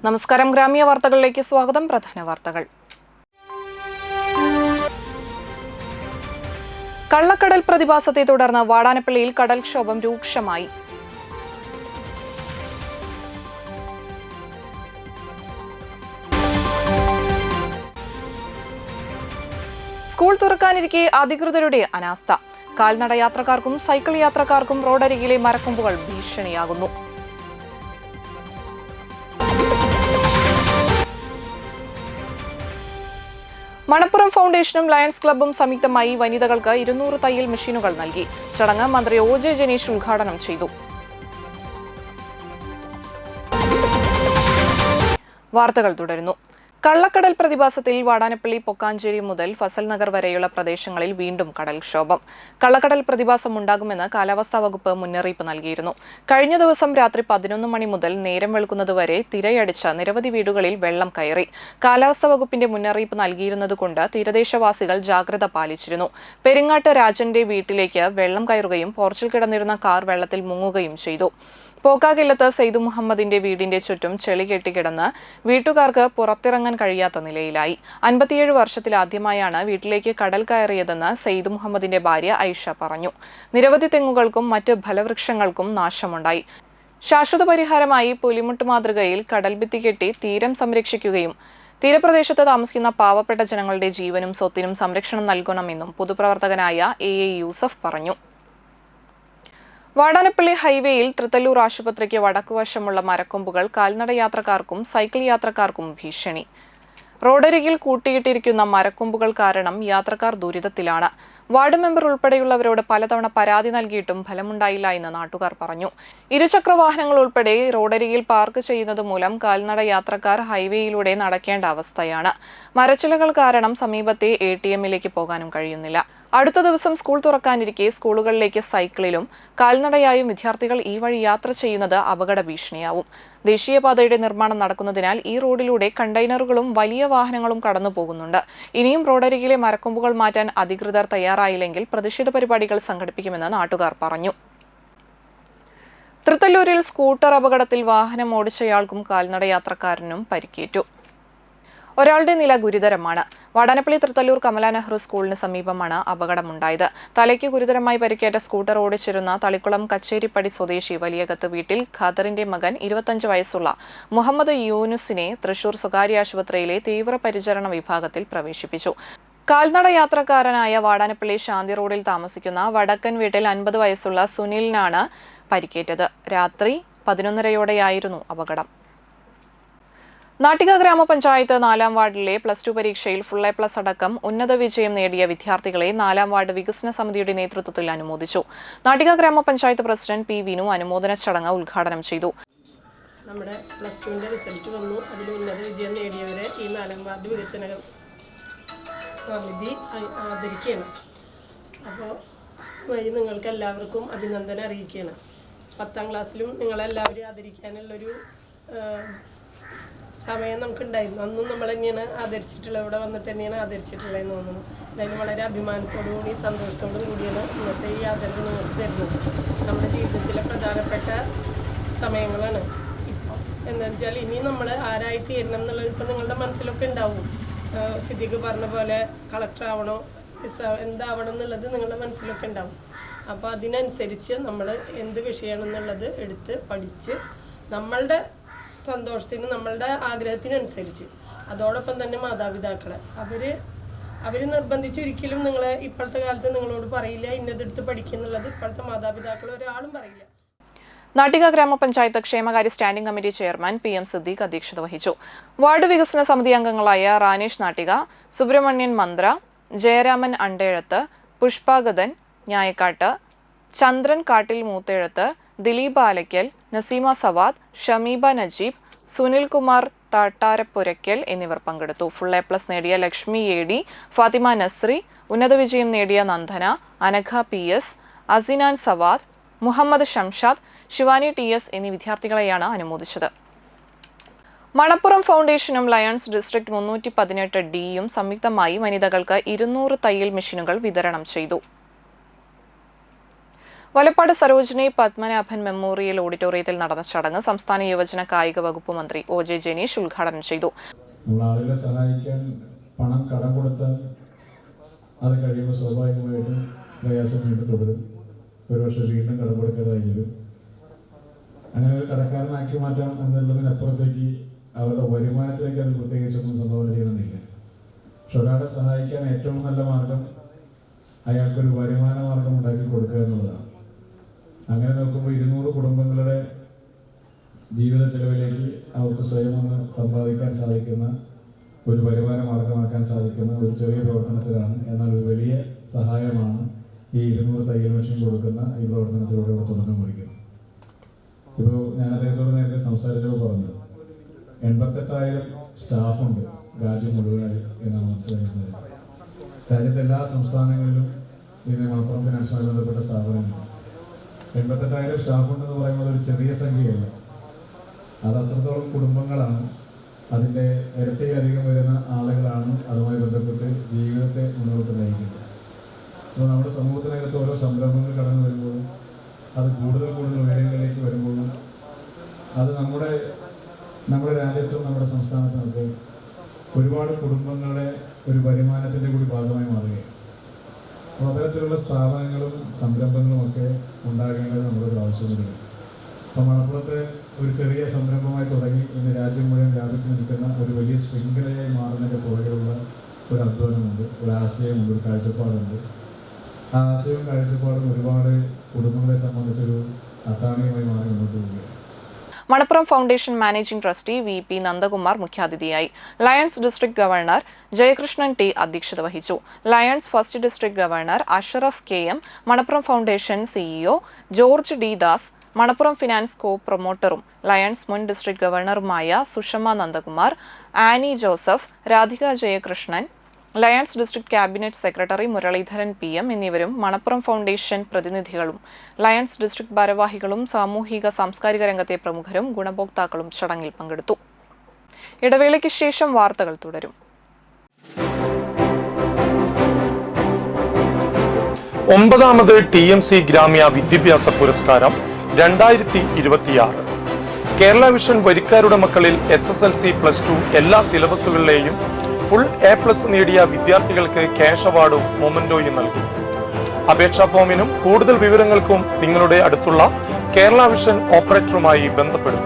നമസ്കാരം. ഗ്രാമീയ വാർത്തകളിലേക്ക് സ്വാഗതം. പ്രധാന വാർത്തകൾ. കള്ളക്കടൽ പ്രതിഭാസത്തെ തുടർന്ന് വാടാനപ്പള്ളിയിൽ കടൽക്ഷോഭം രൂക്ഷമായി. സ്കൂൾ തുറക്കാനിരിക്കെ അധികൃതരുടെ അനാസ്ഥ. കാൽനട യാത്രക്കാർക്കും സൈക്കിൾ യാത്രക്കാർക്കും റോഡരികിലെ മരക്കൊമ്പുകൾ ഭീഷണിയാകുന്നു. മണപ്പുറം ഫൗണ്ടേഷനും ലയൺസ് ക്ലബ്ബും സംയുക്തമായി വനിതകൾക്ക് 200 തയ്യൽ മെഷീനുകൾ നൽകി. ചടങ്ങ് മന്ത്രി ഒ ജെ ജനീഷ് ഉദ്ഘാടനം ചെയ്തു. വാർത്തകൾ തുടരുന്നു. കള്ളക്കടൽ പ്രതിഭാസത്തിൽ വാടാനപ്പള്ളി, പൊക്കാഞ്ചേരി മുതൽ ഫസൽ നഗർ വരെയുള്ള പ്രദേശങ്ങളിൽ വീണ്ടും കടൽക്ഷോഭം. കള്ളക്കടൽ പ്രതിഭാസം ഉണ്ടാകുമെന്ന് കാലാവസ്ഥാ വകുപ്പ് മുന്നറിയിപ്പ് നൽകിയിരുന്നു. കഴിഞ്ഞ ദിവസം രാത്രി 11 മണി മുതൽ നേരം വെളുക്കുന്നതുവരെ തിരയടിച്ച നിരവധി വീടുകളിൽ വെള്ളം കയറി. കാലാവസ്ഥാ വകുപ്പിന്റെ മുന്നറിയിപ്പ് നൽകിയിരുന്നതുകൊണ്ട് തീരദേശവാസികൾ ജാഗ്രത പാലിച്ചിരുന്നു. പെരിങ്ങാട്ട് രാജന്റെ വീട്ടിലേക്ക് വെള്ളം കയറുകയും പോർച്ചിൽ കിടന്നിരുന്ന കാർ വെള്ളത്തിൽ മുങ്ങുകയും ചെയ്തു. പോക്കാകില്ലത്ത് സെയ്ദ് മുഹമ്മദിന്റെ വീടിന്റെ ചുറ്റും ചെളി കെട്ടിക്കിടന്ന് വീട്ടുകാർക്ക് പുറത്തിറങ്ങാൻ കഴിയാത്ത നിലയിലായി. 57 വർഷത്തിലാദ്യമായാണ് വീട്ടിലേക്ക് കടൽ കയറിയതെന്ന് സെയ്ദ് മുഹമ്മദിന്റെ ഭാര്യ ഐഷ പറഞ്ഞു. നിരവധി തെങ്ങുകൾക്കും മറ്റ് ഫലവൃക്ഷങ്ങൾക്കും നാശമുണ്ടായി. ശാശ്വത പരിഹാരമായി പുലിമുട്ട് മാതൃകയിൽ കടൽഭിത്തി കെട്ടി തീരം സംരക്ഷിക്കുകയും തീരപ്രദേശത്ത് താമസിക്കുന്ന പാവപ്പെട്ട ജനങ്ങളുടെ ജീവനും സ്വത്തിനും സംരക്ഷണം നൽകണമെന്നും പൊതുപ്രവർത്തകനായ എ യൂസഫ് പറഞ്ഞു. വാടാനപ്പള്ളി ഹൈവേയിൽ തൃത്തല്ലൂർ ആശുപത്രിക്ക് വടക്കുവശമുള്ള മരക്കൊമ്പുകൾ കാൽനട യാത്രക്കാർക്കും സൈക്കിൾ യാത്രക്കാർക്കും ഭീഷണി. റോഡരികിൽ കൂട്ടിയിട്ടിരിക്കുന്ന മരക്കൊമ്പുകൾ കാരണം യാത്രക്കാർ ദുരിതത്തിലാണ്. വാർഡ് മെമ്പർ ഉൾപ്പെടെയുള്ളവരോട് പലതവണ പരാതി നൽകിയിട്ടും ഫലമുണ്ടായില്ല എന്ന് നാട്ടുകാർ പറഞ്ഞു. ഇരുചക്ര വാഹനങ്ങൾ ഉൾപ്പെടെ റോഡരികിൽ പാർക്ക് ചെയ്യുന്നത് മൂലം കാൽനട യാത്രക്കാർ ഹൈവേയിലൂടെ നടക്കേണ്ട അവസ്ഥയാണ്. മരച്ചിലകൾ കാരണം സമീപത്തെ ATMിലേക്ക് പോകാനും കഴിയുന്നില്ല. അടുത്ത ദിവസം സ്കൂൾ തുറക്കാനിരിക്കെ സ്കൂളുകളിലേക്ക് സൈക്കിളിലും കാൽനടയായും വിദ്യാർത്ഥികൾ ഈ വഴി യാത്ര ചെയ്യുന്നത് അപകട ഭീഷണിയാവും. ദേശീയപാതയുടെ നിർമ്മാണം നടക്കുന്നതിനാൽ ഈ റോഡിലൂടെ കണ്ടെയ്നറുകളും വലിയ വാഹനങ്ങളും കടന്നു പോകുന്നുണ്ട്. ഇനിയും റോഡരികിലെ മരക്കൊമ്പുകൾ മാറ്റാൻ അധികൃതർ തയ്യാറായില്ലെങ്കിൽ പ്രതിഷേധ പരിപാടികൾ സംഘടിപ്പിക്കുമെന്ന് നാട്ടുകാർ പറഞ്ഞു. തൃത്തല്ലൂരിൽ സ്കൂട്ടർ അപകടത്തിൽ വാഹനം ഓടിച്ചയാൾക്കും കാൽനട യാത്രക്കാരനും പരിക്കേറ്റു. ഒരാളുടെ നില ഗുരുതരമാണ്. വാടാനപ്പള്ളി തൃത്തല്ലൂർ കമല നെഹ്റു സ്കൂളിന് സമീപമാണ് അപകടമുണ്ടായത്. തലയ്ക്ക് ഗുരുതരമായി പരിക്കേറ്റ സ്കൂട്ടർ ഓടിച്ചിരുന്ന തളിക്കുളം കച്ചേരിപ്പടി സ്വദേശി വലിയകത്ത് വീട്ടിൽ ഖാദറിന്റെ മകൻ 25 വയസ്സുള്ള മുഹമ്മദ് യൂനുസിനെ തൃശൂർ സ്വകാര്യ ആശുപത്രിയിലെ തീവ്രപരിചരണ വിഭാഗത്തിൽ പ്രവേശിപ്പിച്ചു. കാൽനട യാത്രക്കാരനായ വാടാനപ്പള്ളി ശാന്തി റോഡിൽ താമസിക്കുന്ന വടക്കൻ വീട്ടിൽ 50 വയസ്സുള്ള സുനിലിനാണ് പരിക്കേറ്റത്. രാത്രി 11:30യോടെയായിരുന്നു അപകടം. നാട്ടിക ഗ്രാമപഞ്ചായത്ത് 4-ാം വാർഡിലെ +2 പരീക്ഷയിൽ ഫുൾ A+ അടക്കം ഉന്നത വിജയം നേടിയ വിദ്യാർത്ഥികളെ 4-ാം വാർഡ് വികസന സമിതിയുടെ നേതൃത്വത്തിൽ അനുമോദിച്ചു. നാട്ടിക ഗ്രാമപഞ്ചായത്ത് പ്രസിഡന്റ് പി വിനു അനുമോദന ചടങ്ങ് ഉദ്ഘാടനം ചെയ്തു. നമ്മുടെ +2ന്റെ റിസൾട്ട് വന്നു. അതിൽ ഉന്നത വിജയം നേടിയവരെ ഈ 4-ാം വാർഡ് വികസന സമിതി ആദരിക്കുകയാണ്. അപ്പോൾ വഴി നിങ്ങൾക്ക് എല്ലാവർക്കും അഭിനന്ദനം അറിയിക്കുകയാണ്. 10ാം ക്ലാസ്സിലും നിങ്ങളെല്ലാവരും ആദരിക്കാനുള്ളൊരു സമയം നമുക്കുണ്ടായിരുന്നു. അന്നും നമ്മൾ തന്നെയാണ് ആദരിച്ചിട്ടുള്ളത്. ഇവിടെ വന്നിട്ട് തന്നെയാണ് ആദരിച്ചിട്ടുള്ളതെന്ന് തോന്നുന്നു. എന്തായാലും വളരെ അഭിമാനത്തോടു കൂടി സന്തോഷത്തോടും കൂടിയാണ് ഇന്നത്തെ ഈ ആദരവ് നിങ്ങൾക്ക് തരുന്നത്. നമ്മുടെ ജീവിതത്തിലെ പ്രധാനപ്പെട്ട സമയങ്ങളാണ് ഇപ്പം. എന്താണെന്ന് വെച്ചാൽ ഇനി നമ്മൾ ആരായി തീരണം എന്നുള്ളത് ഇപ്പം നിങ്ങളുടെ മനസ്സിലൊക്കെ ഉണ്ടാവും. സിദ്ദിഖ് പറഞ്ഞ പോലെ കളക്ടറാവണോ എന്താവണം എന്നുള്ളത് നിങ്ങളുടെ മനസ്സിലൊക്കെ ഉണ്ടാവും. അപ്പോൾ അതിനനുസരിച്ച് നമ്മൾ എന്ത് വിഷയമാണെന്നുള്ളത് എടുത്ത് പഠിച്ച് നമ്മളുടെ സന്തോഷത്തിന് നമ്മളുടെ ആഗ്രഹത്തിനനുസരിച്ച് അതോടൊപ്പം തന്നെ മാതാപിതാക്കളെ അവർ നിർബന്ധിച്ചൊരിക്കലും നിങ്ങളെ ഇപ്പോഴത്തെ കാലത്ത് നിങ്ങളോട് പറയില്ല ഇന്നതെടുത്ത് പഠിക്കുന്നുള്ളത്. ഇപ്പോഴത്തെ മാതാപിതാക്കൾ ഒരാളും പറയില്ല. നാട്ടിക ഗ്രാമപഞ്ചായത്ത് ക്ഷേമകാര്യ standing committee chairman PM Siddique അധ്യക്ഷത വഹിച്ചു. വാർഡ് വികസന സമിതി അംഗങ്ങളായ റാനേഷ് നാട്ടിക, സുബ്രഹ്മണ്യൻ മന്ത്ര, ജയരാമൻ അണ്ടേഴത്ത്, പുഷ്പാഗതൻ ഞായക്കാട്ട്, ചന്ദ്രൻ കാട്ടിൽ മൂത്തേഴത്ത്, ദിലീപ് ആലയ്ക്കൽ, നസീമ സവാദ്, ഷമീബ നജീബ്, സുനിൽകുമാർ താട്ടാരപ്പുരയ്ക്കൽ എന്നിവർ പങ്കെടുത്തു. ഫുൾ A+ നേടിയ ലക്ഷ്മി AD, ഫാത്തിമ നസ്രി, ഉന്നത വിജയം നേടിയ നന്ദന, അനഘ PS, അസിനാൻ സവാദ്, മുഹമ്മദ് ഷംഷാദ്, ശിവാനി TS എന്നീ വിദ്യാർത്ഥികളെയാണ് അനുമോദിച്ചത്. മണപ്പുറം ഫൗണ്ടേഷനും ലയൺസ് ഡിസ്ട്രിക്ട് 318D സംയുക്തമായി വനിതകൾക്ക് 200 തയ്യൽ മെഷീനുകൾ വിതരണം ചെയ്തു. വലപ്പാട് സരോജിനി പത്മനാഭൻ മെമ്മോറിയൽ ഓഡിറ്റോറിയത്തിൽ നടന്ന ചടങ്ങ് സംസ്ഥാന യുവജന കായിക വകുപ്പ് മന്ത്രി ഒ.ജെ. ജനീഷ് ഉദ്ഘാടനം ചെയ്തു. ആളുകളെ സഹായിക്കാൻ പണം കടം കൊടുത്താൽ അത് കഴിയുമ്പോൾ സ്വാഭാവികമായിട്ടും പ്രയാസം വീണ്ടും തുടരും. ഒരു വർഷം വീണ്ടും കടം കൊടുക്കേണ്ടതായി വരും. അങ്ങനെ ഒരു കടക്കാരനാക്കി മാറ്റാം എന്നുള്ളതിനപ്പുറത്തേക്ക് അവരുടെ വരുമാനത്തിലേക്ക് അത് പ്രത്യേകിച്ചൊന്നും സംഭാവന ചെയ്യണമെന്നില്ല. പക്ഷെ ഒരാളെ സഹായിക്കാൻ ഏറ്റവും നല്ല മാർഗം അയാൾക്കൊരു വരുമാന മാർഗം ഉണ്ടാക്കി കൊടുക്കുക എന്നുള്ളതാണ്. അങ്ങനെ നോക്കുമ്പോൾ 200 കുടുംബങ്ങളുടെ ജീവിത ചെലവിലേക്ക് അവർക്ക് സ്വയം ഒന്ന് സമ്പാദിക്കാൻ സാധിക്കുന്ന ഒരു വരുമാന മാർഗമാക്കാൻ സാധിക്കുന്ന ഒരു ചെറിയ പ്രവർത്തനത്തിലാണ്. എന്നാൽ ഒരു വലിയ സഹായമാണ് ഈ 200 തയ്യൽ മെഷീൻ കൊടുക്കുന്ന ഈ പ്രവർത്തനത്തിലൂടെ ഇവിടെ തുടർന്ന് കുറിക്കുന്നത്. ഇപ്പോൾ ഞാൻ അദ്ദേഹത്തോട് നേരത്തെ സംസാരിച്ചപ്പോൾ പറഞ്ഞത് 88,000 സ്റ്റാഫുണ്ട് രാജ്യം മുഴുവനായി എന്നാണ് മനസ്സിലാക്കുന്നത്. രാജ്യത്തെ എല്ലാ സംസ്ഥാനങ്ങളിലും ഇന്ന് മലപ്പുറം ഫിനാൻസുമായി ബന്ധപ്പെട്ട സ്ഥാപനങ്ങൾ 88,000 സ്റ്റാഫുണ്ടെന്ന് പറയുന്നത് ഒരു ചെറിയ സംഖ്യയല്ല. അത് അത്രത്തോളം കുടുംബങ്ങളാണ്, അതിൻ്റെ ഇരട്ടിയധികം വരുന്ന ആളുകളാണ് അതുമായി ബന്ധപ്പെട്ട് ജീവിതത്തെ മുന്നോട്ട് നയിക്കുന്നത്. അപ്പോൾ നമ്മുടെ സമൂഹത്തിനകത്ത് ഓരോ സംരംഭങ്ങൾ കടന്നു വരുമ്പോഴും അത് കൂടുതൽ ഉയരങ്ങളിലേക്ക് വരുമ്പോഴും അത് നമ്മുടെ രാജ്യത്തും നമ്മുടെ സംസ്ഥാനത്തുമൊക്കെ ഒരുപാട് കുടുംബങ്ങളുടെ ഒരു വരുമാനത്തിൻ്റെ കൂടി ഭാഗമായി മാറുകയാണ്. അപ്പോൾ അത്തരത്തിലുള്ള സ്ഥാപനങ്ങളും സംരംഭങ്ങളും ഒക്കെ ഉണ്ടാകേണ്ടത് നമ്മുടെ ഒരു ആവശ്യമുണ്ട്. അപ്പോൾ മലപ്പുറത്തെ ഒരു ചെറിയ സംരംഭമായി തുടങ്ങി ഇന്ന് രാജ്യം മുഴുവൻ വ്യാപിച്ചു നിൽക്കുന്ന ഒരു വലിയ ശൃംഖലയായി മാറുന്നതിൻ്റെ പുറകിലുള്ള ഒരു അധ്വാനമുണ്ട്, ഒരു ആശയമുണ്ട്, ഒരു കാഴ്ചപ്പാടുണ്ട്. ആ ആശയവും കാഴ്ചപ്പാടും ഒരുപാട് കുടുംബങ്ങളെ സംബന്ധിച്ചൊരു അത്താണിയുമായി മാറി മുന്നോട്ട് പോവുകയാണ്. Manappuram foundation managing trustee VP. Nandakumar മുഖ്യാതിഥിയായി. Lions district governor Jayakrishnan T അധ്യക്ഷത വഹിച്ചു. Lions first district governor Ashraf KM, Manappuram foundation CEO George D Das, Manappuram finance co പ്രൊമോട്ടറും ലയൺസ് മുൻ ഡിസ്ട്രിക്ട് ഗവർണറുമായ Sushama Nandakumar, Annie Joseph, Radhika Jayakrishnan, Lions district cabinet secretary Muraleedharan PM എന്നിവരും മണപ്പുറം ഫൗണ്ടേഷൻ പ്രതിനിധികളും ലയൺസ് ഡിസ്ട്രിക്ട് ഭാരവാഹികളും സാമൂഹിക സാംസ്കാരിക രംഗത്തെ പ്രമുഖരും ഗുണഭോക്താക്കളും ചടങ്ങിൽ പങ്കെടുത്തു. ഇടവേളയ്ക്ക് ശേഷം വാർത്തകൾ തുടരും. ഒമ്പതാമത് TMC ഗ്രാമ്യ വിദ്യാഭ്യാസ പുരസ്കാരം 2026 കേരള വിഷൻ വരിക്കാരുടെ മക്കളിൽ SSLC +2 എല്ലാ സിലബസുകളിലെയും ഫുൾ A+ നേടിയ വിദ്യാർത്ഥികൾക്ക് ക്യാഷ് അവാർഡും മൊമന്റോയും നൽകും. അപേക്ഷാ ഫോമിനും കൂടുതൽ വിവരങ്ങൾക്കും നിങ്ങളുടെ അടുത്തുള്ള കേരള വിഷൻ ഓപ്പറേറ്ററുമായി ബന്ധപ്പെടുക.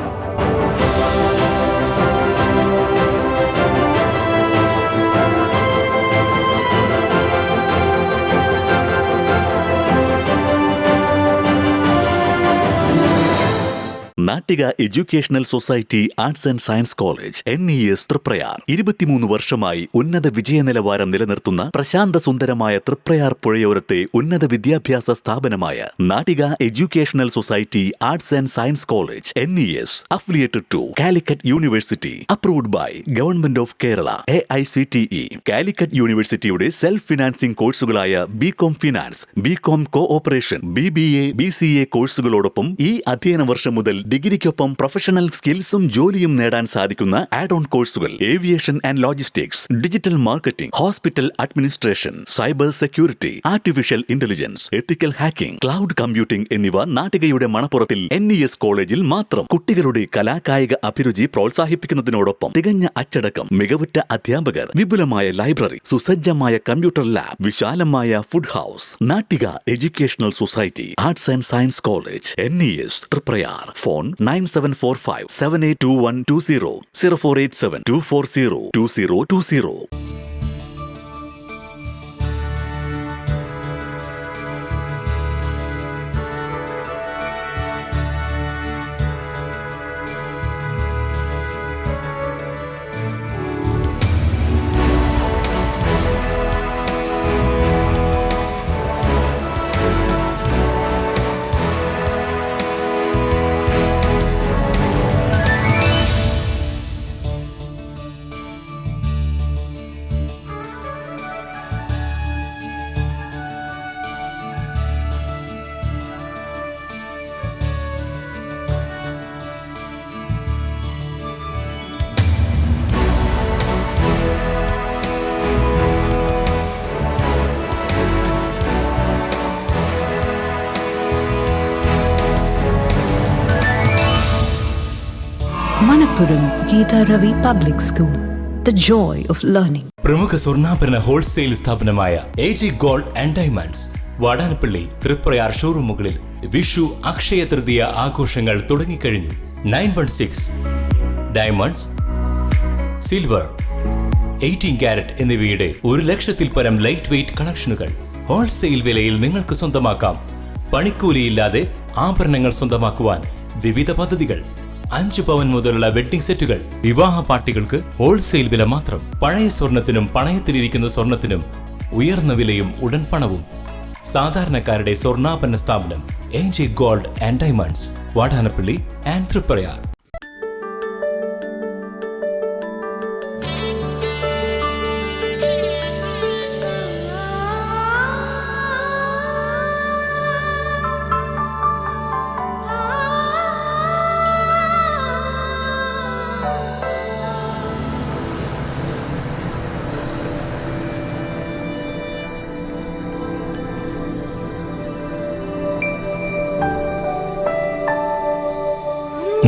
Nattika educational society arts and science college NES Triprayar 23 വർഷമായി ഉന്നത വിജയ നിലവാരം നിലനിർത്തുന്ന പ്രശാന്ത സുന്ദരമായ തൃപ്രയാർ പുഴയോരത്തെ ഉന്നത വിദ്യാഭ്യാസ സ്ഥാപനമായ Nattika educational society arts and science college NES affiliated to Calicut university, approved by government of Kerala, AICTE. Calicut യൂണിവേഴ്സിറ്റിയുടെ സെൽഫ് ഫിനാൻസിംഗ് കോഴ്സുകളായ BCom finance, BCom cooperation, BBA, BCA കോഴ്സുകളോടൊപ്പം ഈ അധ്യയന വർഷം മുതൽ ഡിഗ്രിക്കൊപ്പം പ്രൊഫഷണൽ സ്കിൽസും ജോലിയും നേടാൻ സാധിക്കുന്ന ആഡ് ഓൺ കോഴ്സുകൾ aviation and logistics, digital marketing, hospital administration, cyber security, artificial intelligence, ethical hacking, cloud computing എന്നിവ നാട്ടികയുടെ മണപ്പുറത്തിൽ NES കോളേജിൽ മാത്രം. കുട്ടികളുടെ കലാകായിക അഭിരുചി പ്രോത്സാഹിപ്പിക്കുന്നതിനോടൊപ്പം തികഞ്ഞ അച്ചടക്കം, മികവുറ്റ അധ്യാപകർ, വിപുലമായ ലൈബ്രറി, സുസജ്ജമായ കമ്പ്യൂട്ടർ ലാബ്, വിശാലമായ food house. Nattika educational society arts and science college NES Triprayar. Phone 9745 782120 0487 240 2020. Manappuram Geeta Ravi Public School. The joy of learning. പ്രമുഖ സ്വർണ്ണാഭരണ ഹോൾസെയിൽ സ്ഥാപനമായ AG Gold and Diamonds Vadanappally Triprayar ഷോറൂമുകളിൽ വിഷു അക്ഷയ തൃതീയ ആഘോഷങ്ങൾ തുടങ്ങിക്കഴിഞ്ഞു. 916 ഡയമണ്ട്സ്, സിൽവർ, 18 കാരറ്റ് എന്നിവയുടെ 1,00,000-ൽ പരം ലൈറ്റ് വെയ്റ്റ് കളക്ഷനുകൾ ഹോൾസെയിൽ വിലയിൽ നിങ്ങൾക്ക് സ്വന്തമാക്കാം. പണിക്കൂലിയില്ലാതെ ആഭരണങ്ങൾ സ്വന്തമാക്കുവാൻ വിവിധ പദ്ധതികൾ. 5 പവൻ മുതലുള്ള വെഡ്ഡിംഗ് സെറ്റുകൾ. വിവാഹ പാർട്ടികൾക്ക് ഹോൾസെയിൽ വില മാത്രം. പഴയ സ്വർണത്തിനും പണയത്തിലിരിക്കുന്ന സ്വർണത്തിനും ഉയർന്ന വിലയും ഉടൻ പണവും. സാധാരണക്കാരുടെ സ്വർണ്ണാഭരണ സ്ഥാപനം AG Gold and Diamonds Vadanappally and Triprayar.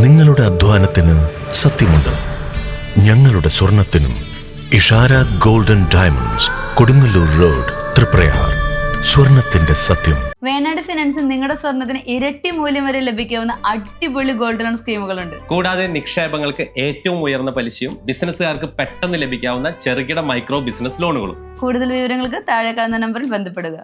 നിങ്ങളുടെ അധ്വാനത്തിന് സത്യമുണ്ട്. ഞങ്ങളുടെ സ്വർണത്തിനും. Ishara golden diamonds, Kodungallur road, Triprayar. സ്വർണത്തിന്റെ സത്യം. വേണാട് ഫിനാൻസിൽ നിങ്ങളുടെ സ്വർണത്തിന് ഇരട്ടി മൂല്യം വരെ ലഭിക്കാവുന്ന അടിപൊളി ഗോൾഡ് ലോൺ സ്കീമുകളുണ്ട്. കൂടാതെ നിക്ഷേപങ്ങൾക്ക് ഏറ്റവും ഉയർന്ന പലിശയും ബിസിനസ്സുകാർക്ക് പെട്ടെന്ന് ലഭിക്കാവുന്ന ചെറുകിട മൈക്രോ ബിസിനസ് ലോണുകളും. കൂടുതൽ വിവരങ്ങൾക്ക് താഴെ കാണുന്ന നമ്പറിൽ ബന്ധപ്പെടുക.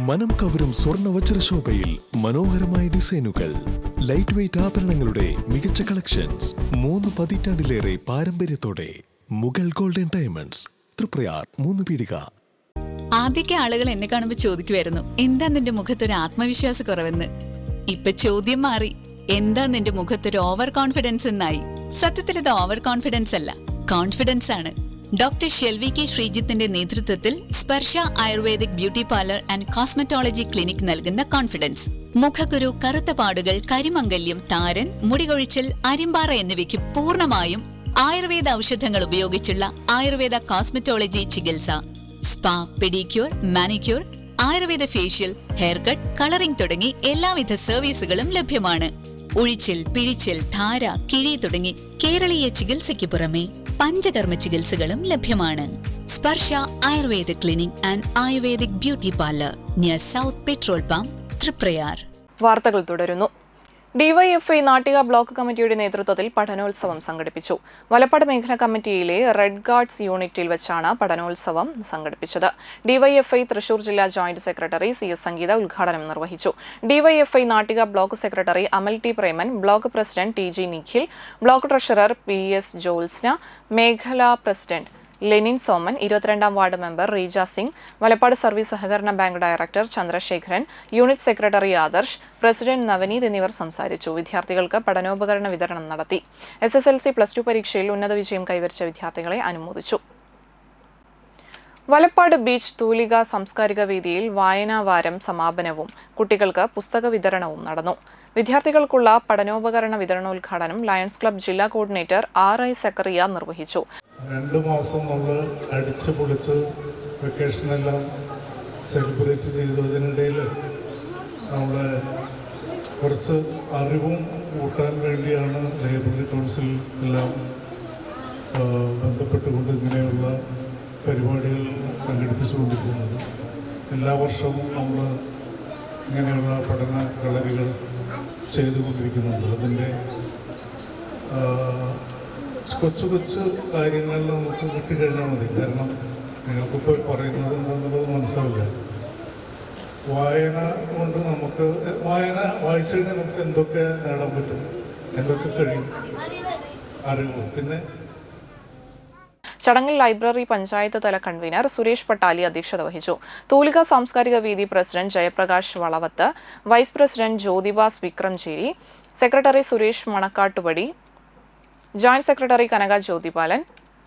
മനം കവരും സ്വർണ്ണ വജ്രശോഭയിൽ മനോഹരമായ ഡിസൈനുകൾ. ലൈറ്റ് വെയ്റ്റ് ആഭരണങ്ങളുടെ മികച്ച കളക്ഷൻസ്. 3 പതിറ്റാണ്ടിലേറെ പാരമ്പര്യത്തോടെ മുഗൾ ഗോൾഡൻ ഡയമണ്ട്സ്, തൃപ്രയാർ 3 പീടിക. ആദ്യമൊക്കെ ആളുകൾ എന്നെ കാണുമ്പോൾ ചോദിക്കുമായിരുന്നു, എന്താ നിന്റെ മുഖത്തൊരു ആത്മവിശ്വാസ കുറവെന്ന്. ഇപ്പൊ ചോദ്യം മാറി, എന്താ നിന്റെ മുഖത്തൊരു ഓവർ കോൺഫിഡൻസ് എന്നായി. സത്യത്തിൽ ഇത് ഓവർ കോൺഫിഡൻസ് അല്ല, കോൺഫിഡൻസ് ആണ്. ഡോക്ടർ ഷെൽവി കെ ശ്രീജിത്തിന്റെ നേതൃത്വത്തിൽ Sparsha ayurvedic beauty parlour and cosmetology clinic നൽകുന്ന കോൺഫിഡൻസ്. മുഖക്കുരു, കറുത്ത പാടുകൾ, കരിമംഗല്യം, താരൻ, മുടികൊഴിച്ചൽ, അരിമ്പാറ എന്നിവയ്ക്ക് പൂർണ്ണമായും ആയുർവേദ ഔഷധങ്ങൾ ഉപയോഗിച്ചുള്ള ആയുർവേദ കോസ്മെറ്റോളജി ചികിത്സ. Spa, pedicure, manicure, Ayurveda facial, hair cut, colouring തുടങ്ങി എല്ലാവിധ സർവീസുകളും ലഭ്യമാണ്. ഉഴിച്ചിൽ, പിഴിച്ചിൽ, ധാര, കിഴി തുടങ്ങി കേരളീയ ചികിത്സയ്ക്ക് പുറമെ പഞ്ചകർമ്മ ചികിത്സകളും ലഭ്യമാണ്. Sparsha Ayurveda clinic and ayurvedic beauty parlour near south petrol pump, Triprayar. വാർത്തകൾ തുടരുന്നു. ഡിവൈഎഫ്ഐ നാട്ടിക ബ്ലോക്ക് കമ്മിറ്റിയുടെ നേതൃത്വത്തിൽ പഠനോത്സവം സംഘടിപ്പിച്ചു. വലപ്പാട് മേഖലാ കമ്മിറ്റിയിലെ റെഡ് ഗാർഡ്സ് യൂണിറ്റിൽ വെച്ചാണ് പഠനോത്സവം സംഘടിപ്പിച്ചത്. ഡിവൈഎഫ്ഐ തൃശൂർ ജില്ലാ ജോയിന്റ് സെക്രട്ടറി CS സംഗീത ഉദ്ഘാടനം നിർവഹിച്ചു. DYFI Nattika block secretary Amal T Preman, block president TG Nikhil, block treasurer PS Jyotsna, മേഖലാ പ്രസിഡന്റ് ലെനിൻ സോമൻ, 22ാം ward member Reeja Singh, Valappad service സഹകരണ bank director Chandrasekharan, unit secretary Adarsh, president Navaneeth എന്നിവർ സംസാരിച്ചു. വിദ്യാർത്ഥികൾക്ക് പഠനോപകരണ വിതരണം നടത്തി. SSLC +2 പരീക്ഷയിൽ ഉന്നത വിജയം കൈവരിച്ച വിദ്യാർത്ഥികളെ അനുമോദിച്ചു. വലപ്പാട് ബീച്ച് തൂലിക സാംസ്കാരിക വേദിയിൽ വായനാവാരം സമാപനവും കുട്ടികൾക്ക് പുസ്തക വിതരണവും നടന്നു. വിദ്യാർത്ഥികൾക്കുള്ള പഠനോപകരണ വിതരണോദ്ഘാടനം ലയൺസ് ക്ലബ്ബ് ജില്ലാ കോർഡിനേറ്റർ RI സക്കറിയ നിർവഹിച്ചു. 2 മാസം നമ്മൾ അടിച്ച് പൊളിച്ച് വെക്കേഷനെല്ലാം സെലിബ്രേറ്റ് ചെയ്തതിനിടയിൽ നമ്മൾ കുറച്ച് അറിവും കൂട്ടാൻ വേണ്ടിയാണ് ലൈബ്രറി കൗൺസിൽ എല്ലാം ബന്ധപ്പെട്ടുകൊണ്ട് ഇങ്ങനെയുള്ള പരിപാടികൾ സംഘടിപ്പിച്ചുകൊണ്ടിരിക്കുന്നത്. എല്ലാ വർഷവും നമ്മൾ ഇങ്ങനെയുള്ള പഠന കളരികൾ ചെയ്തുകൊണ്ടിരിക്കുന്നുണ്ട്. അതിൻ്റെ കൊച്ചു കൊച്ചു കാര്യങ്ങളിൽ നമുക്ക് കിട്ടിക്കഴിഞ്ഞാൽ മതി. കാരണം നിങ്ങൾക്കിപ്പോൾ പറയുന്നത് എന്താണെന്നുള്ളത് മനസ്സിലാവില്ല. വായന കൊണ്ട് നമുക്ക് വായിച്ചു കഴിഞ്ഞാൽ നമുക്ക് എന്തൊക്കെ നേടാൻ പറ്റും, എന്തൊക്കെ കഴിയും, അറിവ്. പിന്നെ ചടങ്ങിൽ ലൈബ്രറി പഞ്ചായത്ത് തല കൺവീനർ സുരേഷ് പട്ടാലി അധ്യക്ഷത വഹിച്ചു. തൂലിക സാംസ്കാരിക വേദി president Jayaprakash Valavath, vice president Jyothibas Vikramcheri, secretary Suresh Manakkattupadi, joint secretary Kanaka Jyothipalan,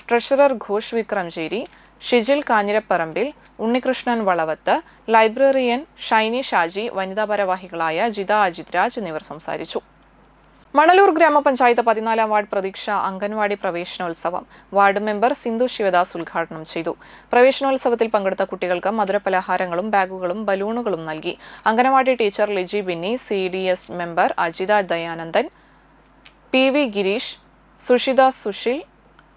treasurer Ghosh Vikramcheri, Shijil Kanjirapparambil, Unnikrishnan Valavath, librarian Shiny Shaji, വനിതാ ഭാരവാഹികളായ ജിത അജിത് രാജ് എന്നിവർ സംസാരിച്ചു. മണലൂർ ഗ്രാമപഞ്ചായത്ത് 14-ാം വാർഡ് പ്രതീക്ഷ അംഗൻവാടി പ്രവേശനോത്സവം വാർഡ് മെമ്പർ സിന്ധു ശിവദാസ് ഉദ്ഘാടനം ചെയ്തു. പ്രവേശനോത്സവത്തിൽ പങ്കെടുത്ത കുട്ടികൾക്ക് മധുരപലഹാരങ്ങളും ബാഗുകളും ബലൂണുകളും നൽകി. Anganwadi teacher Liji Binny, CDS member Ajitha Dayanandan, PV Girish, Sushitha Sushil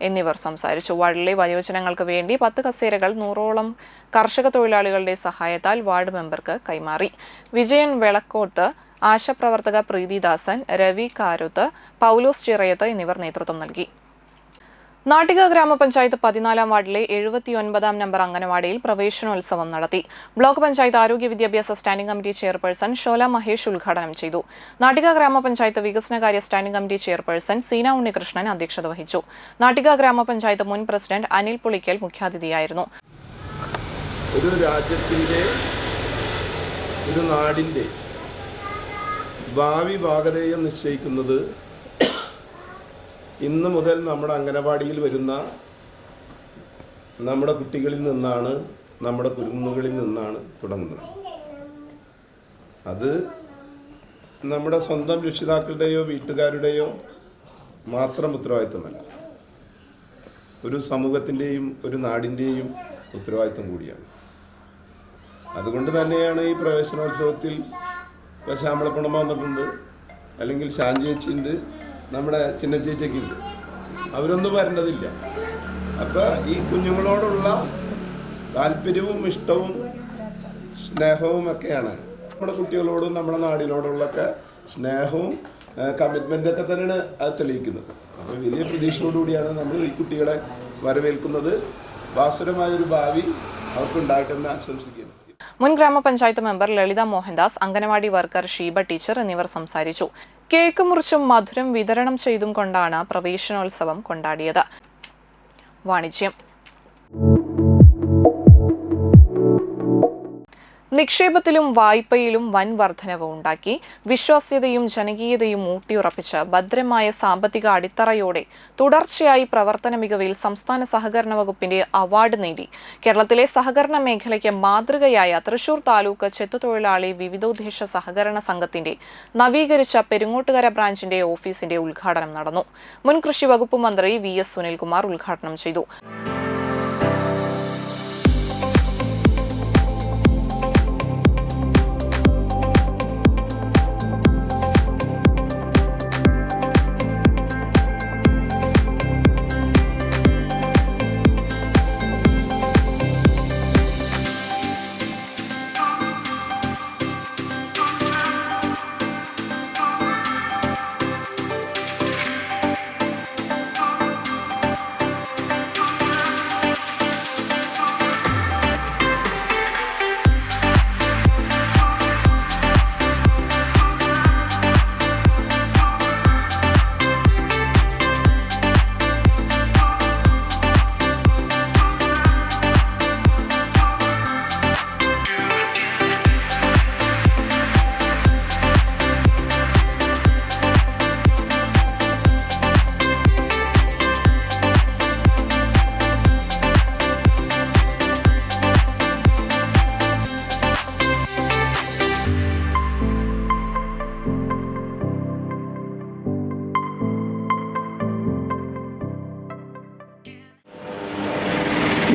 എന്നിവർ സംസാരിച്ചു. വാർഡിലെ വയോജനങ്ങൾക്ക് വേണ്ടി 10 കസേരകൾ 100ഓളം കർഷക തൊഴിലാളികളുടെ സഹായത്താൽ വാർഡ് മെമ്പർക്ക് കൈമാറി. വിജയൻ വെളക്കോട്ട്, ആശാപ്രവർത്തക പ്രീതിദാസൻ, രവി കാരുത്ത്, പൗലോസ് ചിറയത്ത് എന്നിവർ നേതൃത്വം നൽകി. നാട്ടിക ഗ്രാമപഞ്ചായത്ത് 14-ാം വാർഡിലെ 79-ാം നമ്പർ അംഗനവാടിയിൽ പ്രവേശനോത്സവം നടത്തി. ബ്ലോക്ക് പഞ്ചായത്ത് ആരോഗ്യ വിദ്യാഭ്യാസ standing committee chairperson Shola Mahesh ഉദ്ഘാടനം ചെയ്തു. നാട്ടിക ഗ്രാമപഞ്ചായത്ത് വികസനകാര്യ standing committee chairperson Seena Unnikrishnan അധ്യക്ഷത വഹിച്ചു. നാട്ടിക ഗ്രാമപഞ്ചായത്ത് മുൻ പ്രസിഡന്റ് അനിൽ പുളിക്കൽ മുഖ്യാതിഥിയായിരുന്നു. ഒരു രാജ്യത്തിൻ്റെ, ഒരു നാടിൻ്റെ ഭാവി ഭാഗധേയം നിശ്ചയിക്കുന്നത് ഇന്ന് മുതൽ നമ്മുടെ അംഗനവാടിയിൽ വരുന്ന നമ്മുടെ കുട്ടികളിൽ നിന്നാണ്, നമ്മുടെ കുരുന്നുകളിൽ നിന്നാണ് തുടങ്ങുന്നത്. അത് നമ്മുടെ സ്വന്തം രക്ഷിതാക്കളുടെയോ വീട്ടുകാരുടെയോ മാത്രം ഉത്തരവാദിത്തമല്ല, ഒരു സമൂഹത്തിൻ്റെയും ഒരു നാടിൻ്റെയും ഉത്തരവാദിത്തം കൂടിയാണ്. അതുകൊണ്ട് തന്നെയാണ് ഈ പ്രവേശനോത്സവത്തിൽ ഇപ്പോൾ ശ്യാമളപ്പുണമ വന്നിട്ടുണ്ട്, അല്ലെങ്കിൽ ശാഞ്ചേച്ചിയുണ്ട്, നമ്മുടെ ചിന്നച്ചേച്ചിയൊക്കെയുണ്ട്. അവരൊന്നും വരേണ്ടതില്ല. അപ്പോൾ ഈ കുഞ്ഞുങ്ങളോടുള്ള താല്പര്യവും ഇഷ്ടവും സ്നേഹവും ഒക്കെയാണ് നമ്മുടെ കുട്ടികളോടും നമ്മുടെ നാടിനോടുള്ളൊക്കെ സ്നേഹവും കമ്മിറ്റ്മെൻറ്റൊക്കെ തന്നെയാണ് അത് തെളിയിക്കുന്നത്. അപ്പോൾ വലിയ പ്രതീക്ഷയോടുകൂടിയാണ് നമ്മൾ ഈ കുട്ടികളെ വരവേൽക്കുന്നത്. ഭാസുരമായൊരു ഭാവി അവർക്കുണ്ടാകട്ടെ എന്ന് ആശംസിക്കുന്നു. മുൻ ഗ്രാമപഞ്ചായത്ത് മെമ്പർ ലളിത മോഹൻദാസ്, അംഗനവാടി വർക്കർ ഷീബ ടീച്ചർ എന്നിവർ സംസാരിച്ചു. കേക്ക് മുറിച്ചും മധുരം വിതരണം ചെയ്തും കൊണ്ടാണ് പ്രവേശനോത്സവം കൊണ്ടാടിയത്. വാണിജ്യം. നിക്ഷേപത്തിലും വായ്പയിലും വൻ വർധനവ് ഉണ്ടാക്കി വിശ്വാസ്യതയും ജനകീയതയും ഊട്ടിയുറപ്പിച്ച് ഭദ്രമായ സാമ്പത്തിക അടിത്തറയോടെ തുടർച്ചയായി പ്രവർത്തന മികവിൽ സംസ്ഥാന സഹകരണ വകുപ്പിന്റെ അവാർഡ് നേടി കേരളത്തിലെ സഹകരണ മേഖലയ്ക്ക് മാതൃകയായ തൃശൂർ താലൂക്ക് ചെത്തുതൊഴിലാളി വിവിധോദ്ദേശ സഹകരണ സംഘത്തിന്റെ നവീകരിച്ച പെരുങ്ങോട്ടുകര ബ്രാഞ്ചിന്റെ ഓഫീസിന്റെ ഉദ്ഘാടനം നടന്നു. മുൻ കൃഷി വകുപ്പ് മന്ത്രി VS സുനിൽകുമാർ ഉദ്ഘാടനം ചെയ്തു.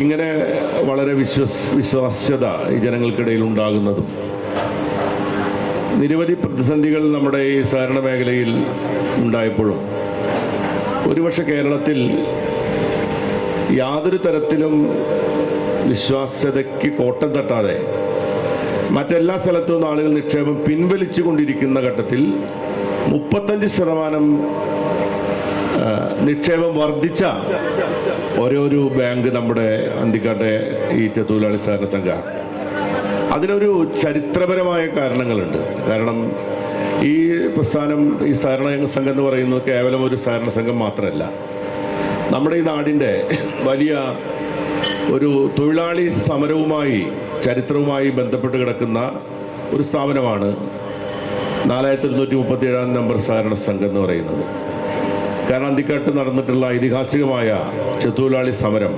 ഇങ്ങനെ വളരെ വിശ്വാസ്യത ഈ ജനങ്ങൾക്കിടയിൽ ഉണ്ടാകുന്നതും നിരവധി പ്രതിസന്ധികൾ നമ്മുടെ ഈ സഹകരണ മേഖലയിൽ ഉണ്ടായപ്പോഴും ഒരുപക്ഷെ കേരളത്തിൽ യാതൊരു തരത്തിലും വിശ്വാസ്യതയ്ക്ക് കോട്ടം തട്ടാതെ മറ്റെല്ലാ സ്ഥലത്തു നിന്നും ആളുകൾ നിക്ഷേപം പിൻവലിച്ചു കൊണ്ടിരിക്കുന്ന ഘട്ടത്തിൽ 35% നിക്ഷേപം വർദ്ധിച്ച ഓരോരു ബാങ്ക് നമ്മുടെ അന്തിക്കാട്ടെ ഈ ചെത്തുതൊഴിലാളി സഹകരണ സംഘമാണ്. അതിനൊരു ചരിത്രപരമായ കാരണങ്ങളുണ്ട്. കാരണം ഈ പ്രസ്ഥാനം, ഈ സഹകരണ സംഘം എന്ന് പറയുന്നത് കേവലം ഒരു സഹകരണ സംഘം മാത്രമല്ല, നമ്മുടെ ഈ നാടിൻ്റെ വലിയ ഒരു തൊഴിലാളി സമരവുമായി, ചരിത്രവുമായി ബന്ധപ്പെട്ട് കിടക്കുന്ന ഒരു സ്ഥാപനമാണ് 4237 നമ്പർ സഹകരണ സംഘം എന്ന് പറയുന്നത്. കാരണം അന്തിക്കാട്ട് നടന്നിട്ടുള്ള ഐതിഹാസികമായ ചെത്തുതൊഴിലാളി സമരം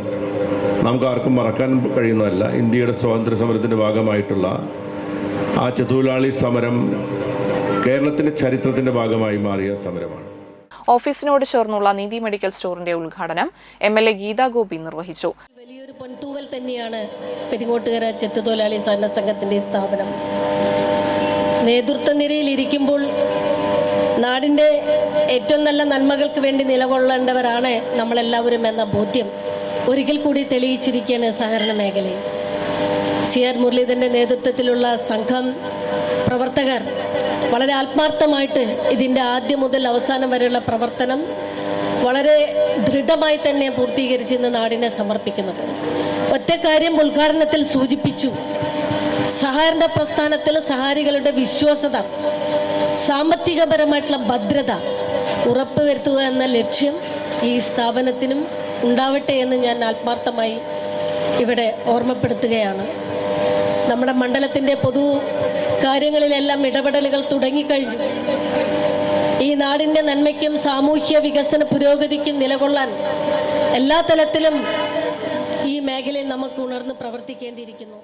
നമുക്ക് ആർക്കും മറക്കാൻ കഴിയുന്നതല്ല. ഇന്ത്യയുടെ സ്വാതന്ത്ര്യ സമരത്തിൻ്റെ ഭാഗമായിട്ടുള്ള ആ ചെത്തുതൊഴിലാളി സമരം കേരളത്തിൻ്റെ ചരിത്രത്തിൻ്റെ ഭാഗമായി മാറിയ സമരമാണ്. ഓഫീസിനോട് ചേർന്നുള്ള നീതി മെഡിക്കൽ സ്റ്റോറിന്റെ ഉദ്ഘാടനം MLA ഗീതാ ഗോപി നിർവഹിച്ചു. വലിയൊരു പൊൻതൂവൽ തന്നെയാണ് പെരിങ്ങോട്ടുകര ചെത്തുതൊഴിലാളി സഹകരണ സംഘത്തിൻ്റെ സ്ഥാപനം. നേതൃത്വ നിരയിൽ ഇരിക്കുമ്പോൾ നാടിൻ്റെ ഏറ്റവും നല്ല നന്മകൾക്ക് വേണ്ടി നിലകൊള്ളേണ്ടവരാണ് നമ്മളെല്ലാവരും എന്ന ബോധ്യം ഒരിക്കൽ കൂടി തെളിയിച്ചിരിക്കുകയാണ് സഹകരണ മേഖലയിൽ. CR മുരളീധരൻ്റെ നേതൃത്വത്തിലുള്ള സംഘം പ്രവർത്തകർ വളരെ ആത്മാർത്ഥമായിട്ട് ഇതിൻ്റെ ആദ്യം മുതൽ അവസാനം വരെയുള്ള പ്രവർത്തനം വളരെ ദൃഢമായി തന്നെ പൂർത്തീകരിച്ച് ഇന്ന് നാടിനെ സമർപ്പിക്കുന്നത്. ഒറ്റ കാര്യം ഉദ്ഘാടനത്തിൽ സൂചിപ്പിച്ചു. സഹകരണ പ്രസ്ഥാനത്തിൽ സഹകാരികളുടെ വിശ്വാസ്യത, സാമ്പത്തികപരമായിട്ടുള്ള ഭദ്രത ഉറപ്പുവരുത്തുക എന്ന ലക്ഷ്യം ഈ സ്ഥാപനത്തിനും ഉണ്ടാവട്ടെ എന്ന് ഞാൻ ആത്മാർത്ഥമായി ഇവിടെ ഓർമ്മപ്പെടുത്തുകയാണ്. നമ്മുടെ മണ്ഡലത്തിൻ്റെ പൊതു കാര്യങ്ങളിലെല്ലാം ഇടപെടലുകൾ തുടങ്ങിക്കഴിഞ്ഞു. ഈ നാടിൻ്റെ നന്മയ്ക്കും സാമൂഹ്യ വികസന പുരോഗതിക്കും നിലകൊള്ളാൻ എല്ലാ തലത്തിലും ഈ മേഖലയിൽ നമുക്ക് ഉണർന്ന് പ്രവർത്തിക്കേണ്ടിയിരിക്കുന്നു.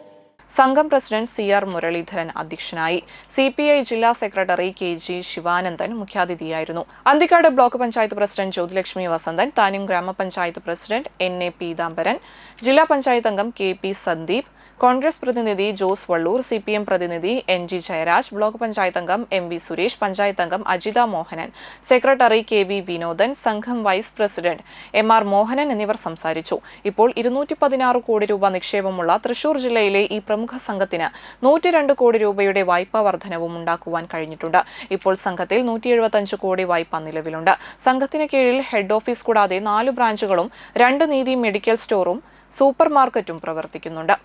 സംഘം പ്രസിഡന്റ് CR മുരളീധരൻ അധ്യക്ഷനായി. CPI ജില്ലാ സെക്രട്ടറി KG ശിവാനന്ദൻ മുഖ്യാതിഥിയായിരുന്നു. അന്തിക്കാട് ബ്ലോക്ക് പഞ്ചായത്ത് പ്രസിഡന്റ് ജ്യോതിലക്ഷ്മി വസന്തൻ, താനും ഗ്രാമപഞ്ചായത്ത് പ്രസിഡന്റ് NA പീതാംബരൻ, ജില്ലാ പഞ്ചായത്ത് അംഗം KP സന്ദീപ്, കോൺഗ്രസ് പ്രതിനിധി ജോസ് വള്ളൂർ, CPM പ്രതിനിധി NG ജയരാജ്, ബ്ലോക്ക് പഞ്ചായത്ത് അംഗം MV സുരേഷ്, പഞ്ചായത്ത് അംഗം അജിത മോഹനൻ, സെക്രട്ടറി KV വിനോദൻ, സംഘം വൈസ് പ്രസിഡന്റ് MR മോഹനൻ എന്നിവർ സംസാരിച്ചു. ഇപ്പോൾ 216 കോടി രൂപ നിക്ഷേപമുള്ള തൃശൂർ ജില്ലയിലെ ഈ പ്രമുഖ സംഘത്തിന് 102 കോടി രൂപയുടെ വായ്പാ വർധനവും ഉണ്ടാക്കുവാൻ കഴിഞ്ഞിട്ടുണ്ട്. ഇപ്പോൾ സംഘത്തിൽ 175 കോടി വായ്പ നിലവിലുണ്ട്. സംഘത്തിന് കീഴിൽ ഹെഡ് ഓഫീസ് കൂടാതെ 4 ബ്രാഞ്ചുകളും 2 നീതി മെഡിക്കൽ സ്റ്റോറും സൂപ്പർ മാർക്കറ്റും പ്രവർത്തിക്കുന്നുണ്ട്.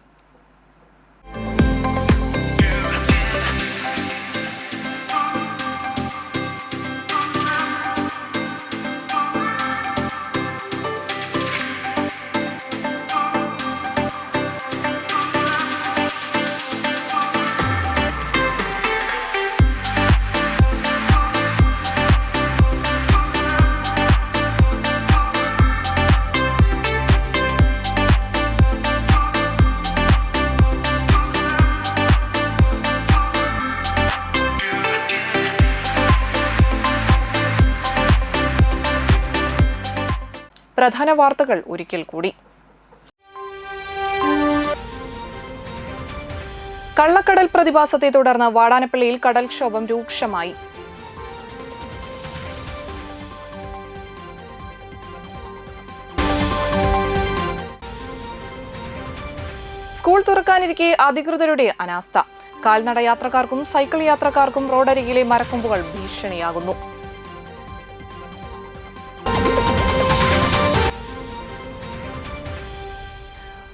പ്രധാന വാർത്തകൾ ഒരിക്കൽ കൂടി. കള്ളക്കടൽ പ്രതിഭാസത്തെ തുടർന്ന് വാടാനപ്പള്ളിയിൽ കടൽക്ഷോഭം രൂക്ഷമായി. സ്കൂൾ തുറക്കാനിരിക്കെ അധികൃതരുടെ അനാസ്ഥ. കാൽനട യാത്രക്കാർക്കും സൈക്കിൾ യാത്രക്കാർക്കും റോഡരികിലെ മരക്കൊമ്പുകൾ ഭീഷണിയാകുന്നു.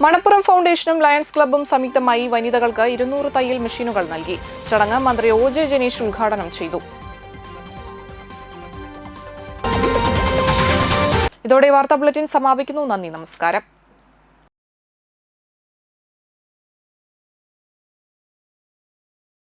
മണപ്പുറം ഫൗണ്ടേഷനും ലയൺസ് ക്ലബ്ബും സംയുക്തമായി വനിതകൾക്ക് 200 തയ്യൽ മെഷീനുകൾ നൽകി. ചടങ്ങ് മന്ത്രി OJ ജനീഷ് ഉദ്ഘാടനം ചെയ്തു. ഇതോടെ വാർത്താ ബുള്ളറ്റിൻ സമാപിക്കുന്നു. നന്ദി, നമസ്കാരം.